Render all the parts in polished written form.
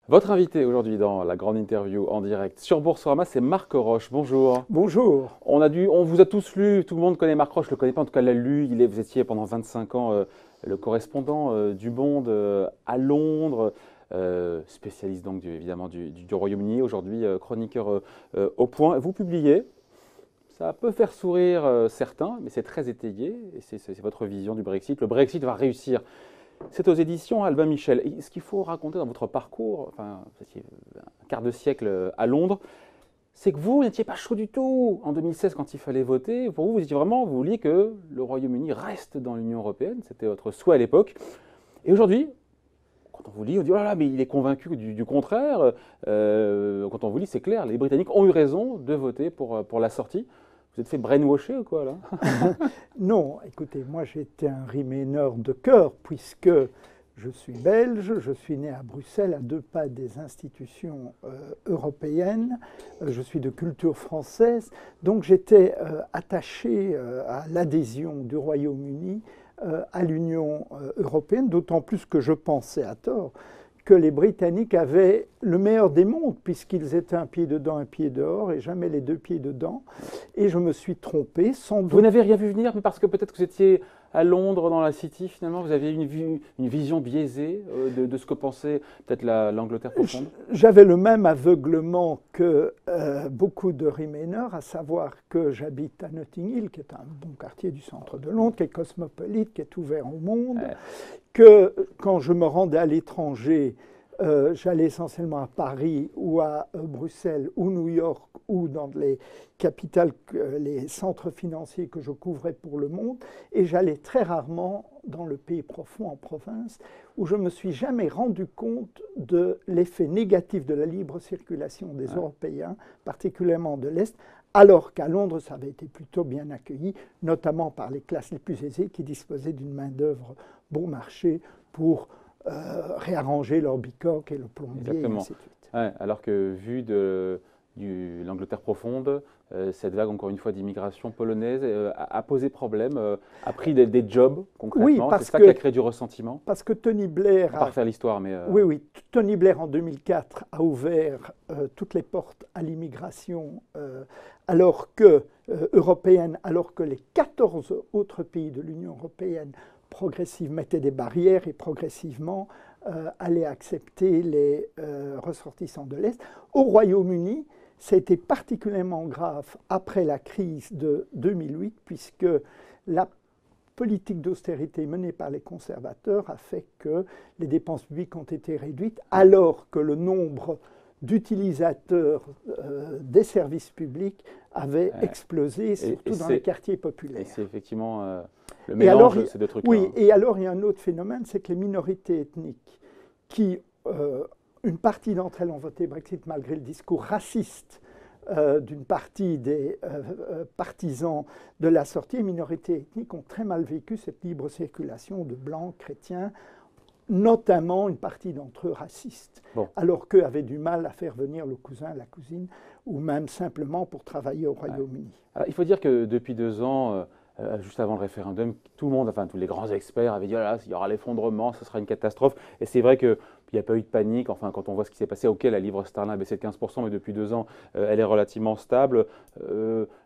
Votre invité aujourd'hui dans la grande interview en direct sur Boursorama, c'est Marc Roche. Bonjour. Bonjour. On vous a tous lu, tout le monde connaît Marc Roche, je ne le connais pas, en tout cas l'a lu. Vous étiez pendant 25 ans le correspondant du Monde à Londres, spécialiste donc évidemment du Royaume-Uni, aujourd'hui chroniqueur au Point. Vous publiez, ça peut faire sourire certains, mais c'est très étayé, et c'est votre vision du Brexit. Le Brexit va réussir. C'est aux éditions Albin Michel. Et ce qu'il faut raconter dans votre parcours, enfin, vous étiez un quart de siècle à Londres, c'est que vous n'étiez pas chaud du tout en 2016 quand il fallait voter. Pour vous, vous étiez vraiment, vous vouliez que le Royaume-Uni reste dans l'Union européenne. C'était votre souhait à l'époque. Et aujourd'hui, quand on vous lit, on dit oh là là, mais il est convaincu du contraire. Quand on vous lit, c'est clair, les Britanniques ont eu raison de voter pour la sortie. Vous êtes fait brainwasher ou quoi là? Non, écoutez, moi j'étais un Remainer de cœur puisque je suis belge, je suis né à Bruxelles, à 2 pas des institutions européennes, je suis de culture française, donc j'étais attaché à l'adhésion du Royaume-Uni à l'Union européenne, d'autant plus que je pensais à tort que les Britanniques avaient le meilleur des mondes, puisqu'ils étaient un pied dedans, un pied dehors, et jamais les 2 pieds dedans. Et je me suis trompé, sans Vous doute. n'avez rien vu venir, mais parce que peut-être que vous étiez à Londres, dans la City, finalement, vous avez une vision biaisée de ce que pensait peut-être l'Angleterre profonde. J'avais le même aveuglement que beaucoup de Remainers, à savoir que j'habite à Notting Hill, qui est un bon quartier du centre de Londres, qui est cosmopolite, qui est ouvert au monde, Ouais. que quand je me rendais à l'étranger, j'allais essentiellement à Paris ou à Bruxelles ou New York ou dans les capitales, les centres financiers que je couvrais pour le monde, et j'allais très rarement dans le pays profond, en province, où je ne me suis jamais rendu compte de l'effet négatif de la libre circulation des Ouais. Européens, particulièrement de l'Est, alors qu'à Londres, ça avait été plutôt bien accueilli, notamment par les classes les plus aisées qui disposaient d'une main-d'œuvre bon marché pour réarranger leur bicoque et le plombier, et Exactement. ainsi de suite. Ouais, alors que vu de l'Angleterre profonde, cette vague, encore une fois, d'immigration polonaise a posé problème, a pris des jobs Oui, concrètement. C'est ça qui a créé du ressentiment. parce que Tony Blair À part a refaire l'histoire, mais Oui, oui. Tony Blair, en 2004, a ouvert toutes les portes à l'immigration européenne, alors que les 14 autres pays de l'Union européenne progressivement mettaient des barrières et progressivement allaient accepter les ressortissants de l'Est. Au Royaume-Uni, ça a été particulièrement grave après la crise de 2008, puisque la politique d'austérité menée par les conservateurs a fait que les dépenses publiques ont été réduites, alors que le nombre d'utilisateurs des services publics avait explosé, surtout dans les quartiers et populaires. c'est effectivement le Et alors, mélange de ces deux trucs-là. oui, et alors il y a un autre phénomène, c'est que les minorités ethniques, qui, une partie d'entre elles ont voté Brexit malgré le discours raciste d'une partie des partisans de la sortie, les minorités ethniques ont très mal vécu cette libre circulation de blancs, chrétiens, notamment une partie d'entre eux racistes, Bon. alors qu'eux avaient du mal à faire venir le cousin, la cousine, ou même simplement pour travailler au Ouais. Royaume-Uni. Alors, il faut dire que depuis 2 ans, juste avant le référendum, tout le monde, enfin tous les grands experts avaient dit oh là, il y aura l'effondrement, ce sera une catastrophe. Et c'est vrai qu'il n'y a pas eu de panique. Enfin, quand on voit ce qui s'est passé, ok, la livre sterling a baissé de 15%, mais depuis 2 ans, elle est relativement stable.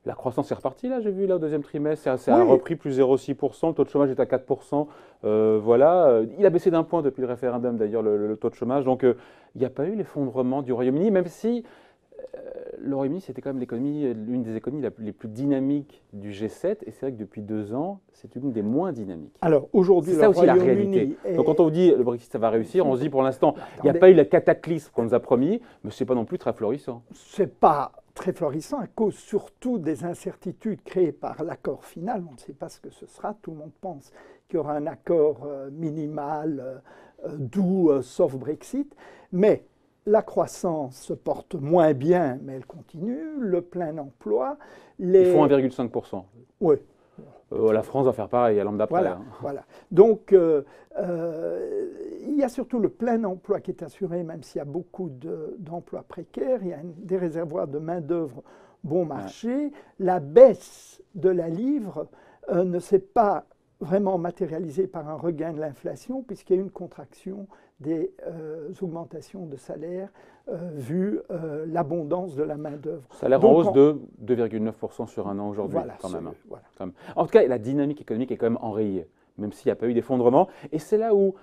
La croissance est repartie, là, j'ai vu, là, au deuxième trimestre, ça a Oui, repris plus 0,6%, le taux de chômage est à 4%. Voilà, il a baissé d'1 point depuis le référendum, d'ailleurs, le taux de chômage. Donc, il n'y a pas eu l'effondrement du Royaume-Uni, même si le Royaume-Uni, c'était quand même l'une des économies les plus dynamiques du G7, et c'est vrai que depuis 2 ans, c'est une des moins dynamiques. alors aujourd'hui, C'est le ça aussi la Royaume-Uni réalité. est... Donc quand on vous dit le Brexit, ça va réussir, on se dit pour l'instant, il n'y a Attendez, pas eu le cataclysme qu'on nous a promis, mais ce n'est pas non plus très florissant. c'est pas très florissant à cause surtout des incertitudes créées par l'accord final. On ne sait pas ce que ce sera. Tout le monde pense qu'il y aura un accord minimal, doux, sauf Brexit. Mais la croissance se porte moins bien, mais elle continue. Le plein emploi, Il faut 1,5%. Oui, La France va faire pareil à l'an d'après. voilà, voilà. Donc, il y a surtout le plein emploi qui est assuré, même s'il y a beaucoup d'emplois précaires. Il y a des réservoirs de main-d'œuvre bon marché. La baisse de la livre ne s'est pas vraiment matérialisé par un regain de l'inflation, puisqu'il y a eu une contraction des augmentations de salaire vu l'abondance de la main-d'œuvre. Salaire en hausse de 2,9% sur un an aujourd'hui, voilà, quand même. Voilà. Quand même. En tout cas, la dynamique économique est quand même enrayée, même s'il n'y a pas eu d'effondrement. Et c'est là où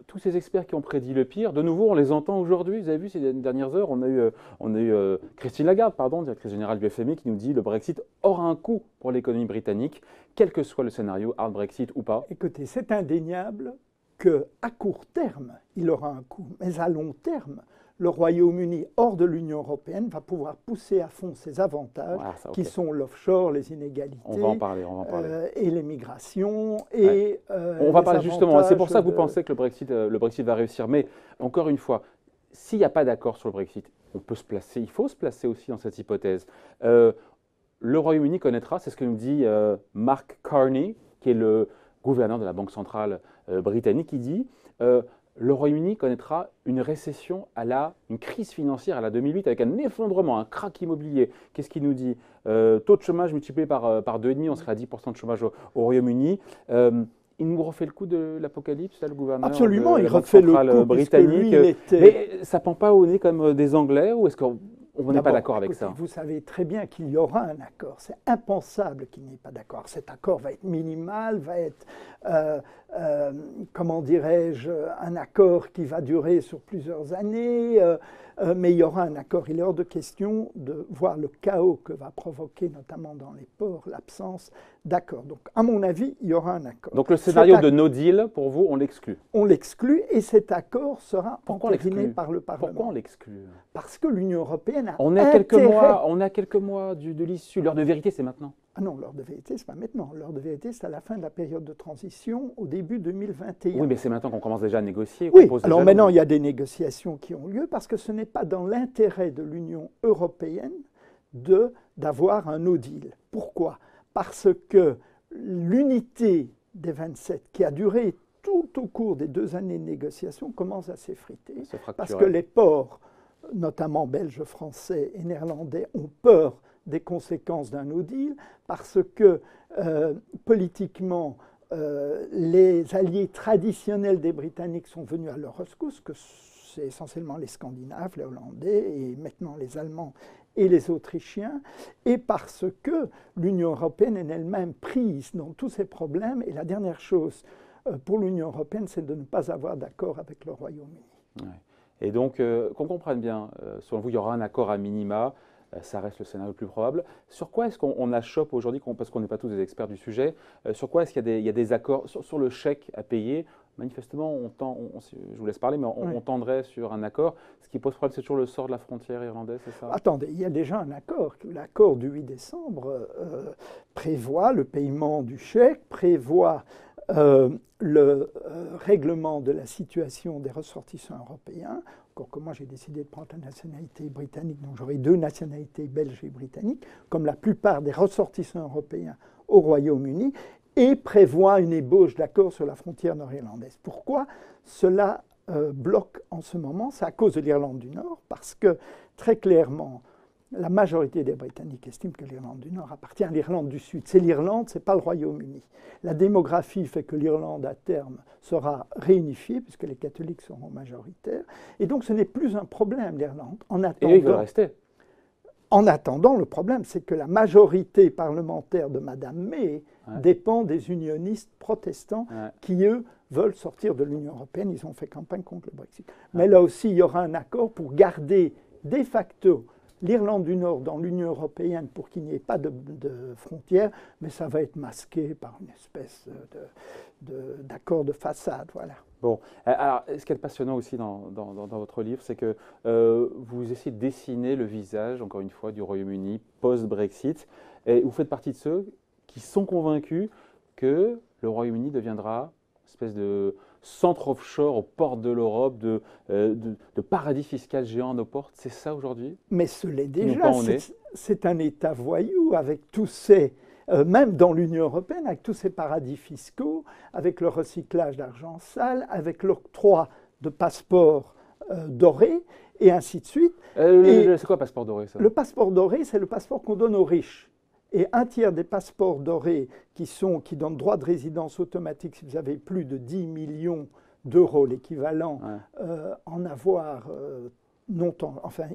tous ces experts qui ont prédit le pire, de nouveau, on les entend aujourd'hui. Vous avez vu, ces dernières heures, on a eu Christine Lagarde, directrice générale du FMI, qui nous dit que le Brexit aura un coût pour l'économie britannique, quel que soit le scénario, hard Brexit ou pas. Écoutez, c'est indéniable qu'à court terme, il aura un coût, mais à long terme, le Royaume-Uni, hors de l'Union européenne, va pouvoir pousser à fond ses avantages, qui sont l'offshore, les inégalités, on va en parler. Et les migrations. Et, on va parler justement, c'est pour ça que vous pensez que le Brexit va réussir. Mais encore une fois, s'il n'y a pas d'accord sur le Brexit, on peut se placer, il faut se placer aussi dans cette hypothèse. Le Royaume-Uni connaîtra, c'est ce que nous dit Mark Carney, qui est le gouverneur de la Banque centrale britannique, qui dit le Royaume-Uni connaîtra une récession une crise financière à la 2008 avec un effondrement, un krach immobilier. Qu'est-ce qu'il nous dit taux de chômage multiplié par 2,5, on serait à 10% de chômage au Royaume-Uni. Il nous refait le coup de l'apocalypse, le gouverneur Absolument, de la il Banque refait le centrale coup britannique. Lui, Mais ça ne pend pas au nez comme des Anglais, ou est-ce qu'on n'est pas d'accord avec ça? Vous savez très bien qu'il y aura un accord. C'est impensable qu'il n'y ait pas d'accord. Cet accord va être minimal, va être, comment dirais-je, un accord qui va durer sur plusieurs années, mais il y aura un accord. Il est hors de question de voir le chaos que va provoquer, notamment dans les ports, l'absence d'accord. Donc, à mon avis, il y aura un accord. Donc, le scénario de no deal, pour vous, on l'exclut? On l'exclut, et cet accord sera entériné par le Parlement. Pourquoi on l'exclut? Parce que l'Union européenne a on est à quelques mois de l'issue. L'heure de vérité, c'est maintenant. Ah non, l'heure de vérité, ce n'est pas maintenant. L'heure de vérité, c'est à la fin de la période de transition, au début 2021. Oui, mais c'est maintenant qu'on commence déjà à négocier. Oui, alors maintenant, il y a des négociations qui ont lieu parce que ce n'est pas dans l'intérêt de l'Union européenne d'avoir un no deal. Pourquoi? Parce que l'unité des 27, qui a duré tout au cours des 2 années de négociation, commence à s'effriter. Parce que les ports, notamment belges, français et néerlandais, ont peur des conséquences d'un no deal, parce que politiquement, les alliés traditionnels des Britanniques sont venus à leur rescousse, que c'est essentiellement les Scandinaves, les Hollandais, et maintenant les Allemands et les Autrichiens, et parce que l'Union européenne est elle-même prise dans tous ces problèmes. Et la dernière chose pour l'Union européenne, c'est de ne pas avoir d'accord avec le Royaume-Uni. Ouais. Et donc, qu'on comprenne bien, selon vous, il y aura un accord à minima. Ça reste le scénario le plus probable. Sur quoi est-ce qu'on achoppe aujourd'hui, parce qu'on n'est pas tous des experts du sujet, sur quoi est-ce qu'il y a des accords sur le chèque à payer? Manifestement, je vous laisse parler, mais on tendrait sur un accord. Ce qui pose problème, c'est toujours le sort de la frontière irlandaise, c'est ça? Attendez, il y a déjà un accord. L'accord du 8 décembre prévoit le paiement du chèque, prévoit le règlement de la situation des ressortissants européens. Encore que moi, j'ai décidé de prendre la nationalité britannique, donc j'aurai 2 nationalités, belges et britanniques, comme la plupart des ressortissants européens au Royaume-Uni, et prévoit une ébauche d'accord sur la frontière nord-irlandaise. Pourquoi cela bloque en ce moment? C'est à cause de l'Irlande du Nord, parce que très clairement, la majorité des Britanniques estiment que l'Irlande du Nord appartient à l'Irlande du Sud. C'est l'Irlande, ce n'est pas le Royaume-Uni. La démographie fait que l'Irlande, à terme, sera réunifiée, puisque les catholiques seront majoritaires. Et donc, ce n'est plus un problème, l'Irlande. Et ils veulent rester. En attendant, le problème, c'est que la majorité parlementaire de Mme May dépend des unionistes protestants qui, eux, veulent sortir de l'Union européenne. Ils ont fait campagne contre le Brexit. Mais là aussi, il y aura un accord pour garder de facto l'Irlande du Nord dans l'Union européenne pour qu'il n'y ait pas de frontières, mais ça va être masqué par une espèce d'accord de façade. Voilà. Bon, alors, ce qui est passionnant aussi dans votre livre, c'est que vous essayez de dessiner le visage, encore une fois, du Royaume-Uni post-Brexit, et vous faites partie de ceux qui sont convaincus que le Royaume-Uni deviendra une espèce de centre offshore aux portes de l'Europe, de paradis fiscal géant à nos portes. C'est ça aujourd'hui? Mais ce l'est déjà. C'est un État voyou avec tous ces... même dans l'Union européenne, avec tous ces paradis fiscaux, avec le recyclage d'argent sale, avec l'octroi de passeports dorés, et ainsi de suite. C'est quoi passeport doré, ça? Le passeport doré, c'est le passeport qu'on donne aux riches. et un tiers des passeports dorés qui donnent droit de résidence automatique si vous avez plus de 10 millions d'euros, l'équivalent, en avoir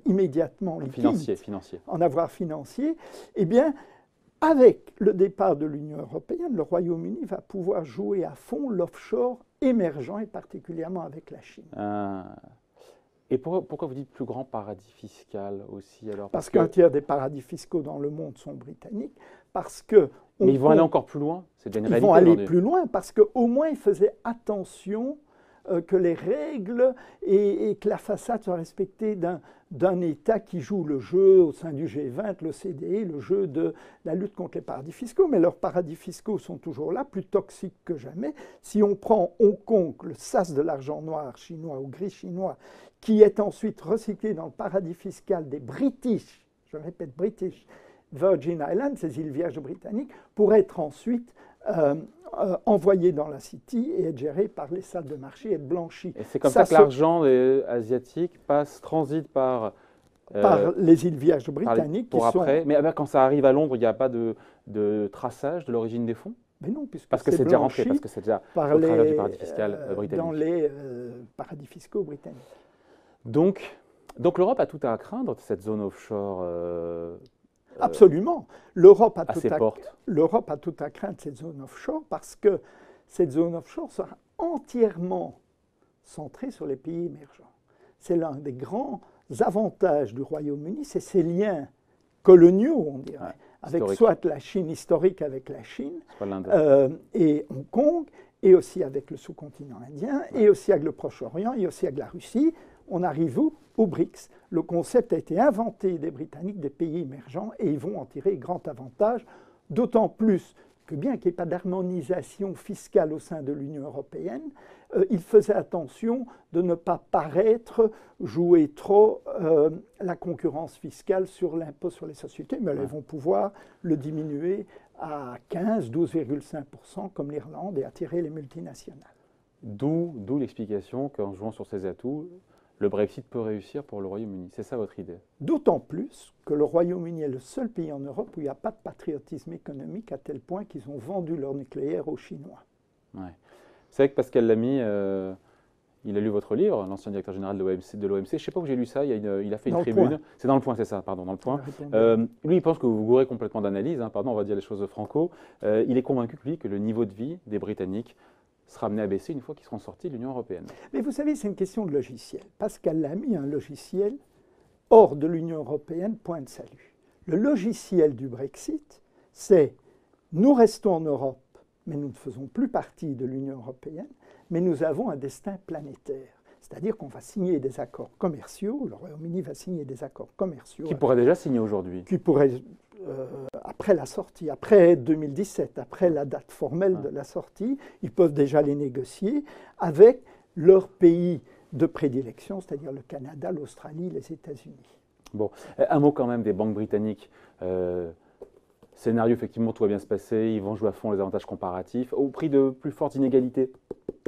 immédiatement liquide, financier. en avoir financier, eh bien, avec le départ de l'Union européenne, le Royaume-Uni va pouvoir jouer à fond l'offshore émergent, et particulièrement avec la Chine. Et pourquoi vous dites plus grand paradis fiscal aussi alors? Parce qu'un tiers des paradis fiscaux dans le monde sont britanniques. Mais ils vont aller encore plus loin? C'est déjà une réalité. Ils vont aller plus loin parce qu'au moins ils faisaient attention que les règles et que la façade soit respectée d'un État qui joue le jeu au sein du G20, l'OCDE, le jeu de la lutte contre les paradis fiscaux. Mais leurs paradis fiscaux sont toujours là, plus toxiques que jamais. Si on prend Hong Kong, le sas de l'argent noir chinois ou gris chinois, qui est ensuite recyclé dans le paradis fiscal des British, je répète British, Virgin Islands, ces îles Vierges britanniques, pour être ensuite envoyé dans la City et être géré par les salles de marché et être blanchi. Et c'est comme ça que l'argent asiatique transite par les îles Vierges britanniques. Mais quand ça arrive à Londres, il n'y a pas de traçage de l'origine des fonds? Mais non, parce que c'est déjà rentré, parce que c'est déjà au travers du paradis fiscal britannique. Dans les paradis fiscaux britanniques. Donc l'Europe a tout à craindre de cette zone offshore. Absolument. L'Europe a tout à craindre de cette zone offshore parce que cette zone offshore sera entièrement centrée sur les pays émergents. C'est l'un des grands avantages du Royaume-Uni, c'est ses liens coloniaux, on dirait, avec soit la Chine historique avec la Chine et Hong Kong, et aussi avec le sous-continent indien, et aussi avec le Proche-Orient, et aussi avec la Russie. On arrive où? Aux BRICS. Le concept a été inventé des Britanniques, des pays émergents, et ils vont en tirer grand avantage, d'autant plus que bien qu'il n'y ait pas d'harmonisation fiscale au sein de l'Union européenne, ils faisaient attention de ne pas paraître jouer trop la concurrence fiscale sur l'impôt sur les sociétés, mais ils vont pouvoir le diminuer à 15, 12,5% comme l'Irlande et attirer les multinationales. D'où l'explication qu'en jouant sur ces atouts, le Brexit peut réussir pour le Royaume-Uni. C'est ça votre idée? D'autant plus que le Royaume-Uni est le seul pays en Europe où il n'y a pas de patriotisme économique à tel point qu'ils ont vendu leur nucléaire aux Chinois. Ouais. C'est vrai que Pascal Lamy, il a lu votre livre, l'ancien directeur général de l'OMC. Je ne sais pas où j'ai lu ça, il a fait une tribune. C'est dans Le Point, c'est ça, pardon, dans Le Point. Lui, il pense que vous vous gourrez complètement d'analyse, on va dire les choses franco. Il est convaincu que le niveau de vie des Britanniques sera amené à baisser une fois qu'ils seront sortis de l'Union européenne. Mais vous savez, c'est une question de logiciel. Pascal Lamy a un logiciel hors de l'Union européenne, point de salut. Le logiciel du Brexit, c'est nous restons en Europe, mais nous ne faisons plus partie de l'Union européenne, mais nous avons un destin planétaire. C'est-à-dire qu'on va signer des accords commerciaux, le Royaume-Uni va signer des accords commerciaux. Qui pourrait déjà signer aujourd'hui? Qui pourrait, après la sortie, après 2017, après la date formelle de la sortie, ils peuvent déjà les négocier avec leur pays de prédilection, c'est-à-dire le Canada, l'Australie, les États-Unis. Bon, un mot quand même des banques britanniques. Scénario, effectivement, tout va bien se passer, ils vont jouer à fond les avantages comparatifs, au prix de plus fortes inégalités.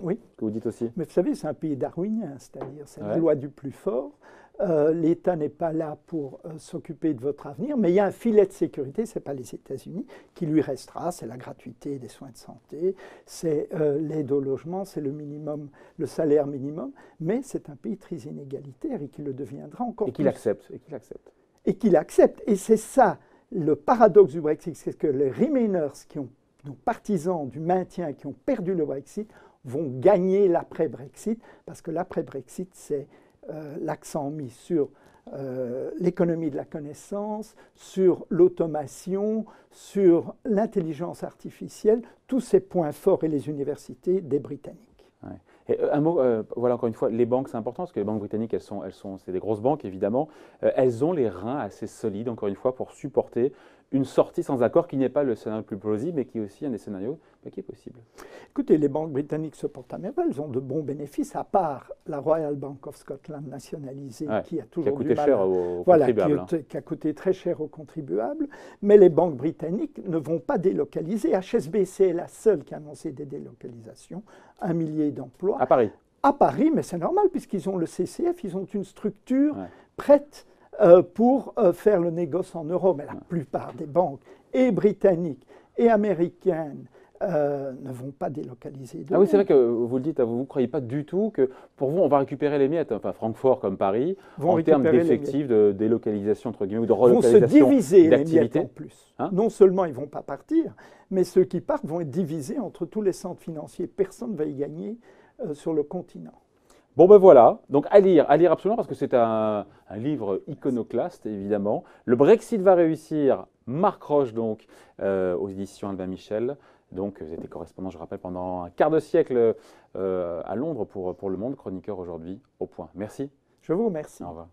Oui. Que vous dites aussi. Mais vous savez, c'est un pays darwinien, c'est-à-dire c'est la loi du plus fort. L'État n'est pas là pour s'occuper de votre avenir, mais il y a un filet de sécurité, ce n'est pas les États-Unis, qui lui restera, c'est la gratuité des soins de santé, c'est l'aide au logement, c'est le minimum, le salaire minimum, mais c'est un pays très inégalitaire et qui le deviendra encore plus. Et qu'il accepte. Et qu'il accepte. Et c'est ça, le paradoxe du Brexit, c'est que les Remainers, nos partisans du maintien, qui ont perdu le Brexit, vont gagner l'après-Brexit, parce que l'après-Brexit, c'est l'accent mis sur l'économie de la connaissance, sur l'automation, sur l'intelligence artificielle, tous ces points forts et les universités des Britanniques. Ouais. Et un mot, voilà encore une fois, les banques c'est important parce que les banques britanniques, c'est des grosses banques évidemment, elles ont les reins assez solides encore une fois pour supporter une sortie sans accord qui n'est pas le scénario le plus plausible mais qui est aussi un des scénarios qui est possible. Écoutez, les banques britanniques se portent à merveille, elles ont de bons bénéfices, à part la Royal Bank of Scotland nationalisée qui a toujours coûté cher aux contribuables. Qui a coûté très cher aux contribuables, mais les banques britanniques ne vont pas délocaliser. HSBC est la seule qui a annoncé des délocalisations, 1 millier d'emplois. À Paris. À Paris, mais c'est normal puisqu'ils ont le CCF, ils ont une structure prête pour faire le négoce en euros. Mais la plupart des banques et britanniques et américaines ne vont pas délocaliser. Ah oui, c'est vrai que vous le dites, vous ne croyez pas du tout que pour vous, on va récupérer les miettes, enfin Francfort comme Paris, en termes d'effectifs de délocalisation, entre guillemets, ou de relocalisation d'activité. Vont se diviser les miettes en plus. Hein? Non seulement ils ne vont pas partir, mais ceux qui partent vont être divisés entre tous les centres financiers. Personne ne va y gagner sur le continent. Bon ben voilà, donc à lire absolument parce que c'est un livre iconoclaste évidemment. Le Brexit va réussir, Marc Roche donc, aux éditions Albin Michel. Donc vous étiez correspondant, je rappelle, pendant un quart de siècle à Londres pour Le Monde, chroniqueur aujourd'hui au Point. Merci. Je vous remercie. Au revoir.